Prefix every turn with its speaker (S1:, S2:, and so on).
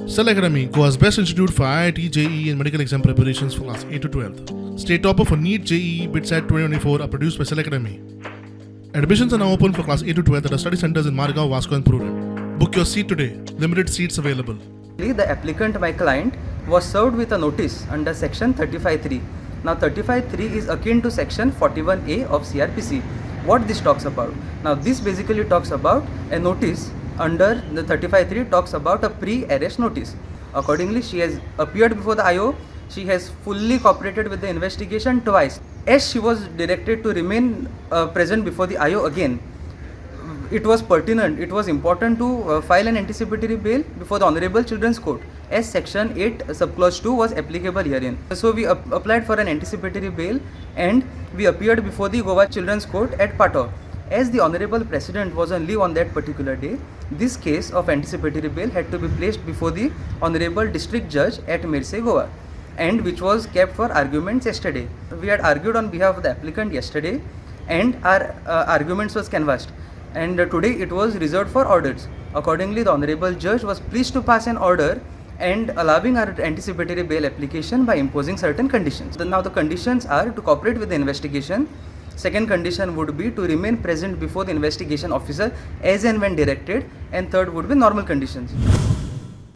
S1: Cell Academy, Goa's best institute for IIT, JEE and medical exam preparations for class 8 to 12th. State topper for NEET, JEE, BITSAT 2024 are produced by Cell Academy. Admissions are now open for class 8 to 12th at our study centers in Margao, Vasco and Prudent. Book your seat today. Limited seats available.
S2: The applicant, my client, was served with a notice under section 35(3). Now 35(3) is akin to section 41A of CRPC. What this talks about? Now this basically talks about a notice under the 35(3) talks about a pre-arrest notice. Accordingly, she has appeared before the IO. She has fully cooperated with the investigation twice. As she was directed to remain present before the IO again, it was pertinent, it was important to file an anticipatory bail before the Honorable Children's Court, as section 8 subclause 2 was applicable herein. So we applied for an anticipatory bail and we appeared before the Goa Children's Court at Pato. As the Honorable President was on leave on that particular day, this case of anticipatory bail had to be placed before the Honorable District Judge at Mirse, Goa, and which was kept for arguments yesterday. We had argued on behalf of the applicant yesterday and our arguments was canvassed, and today it was reserved for orders. Accordingly, the Honorable Judge was pleased to pass an order and allowing our anticipatory bail application by imposing certain conditions. Now the conditions are to cooperate with the investigation. Second condition would be to remain present before the investigation officer as and when directed, and third would be normal conditions.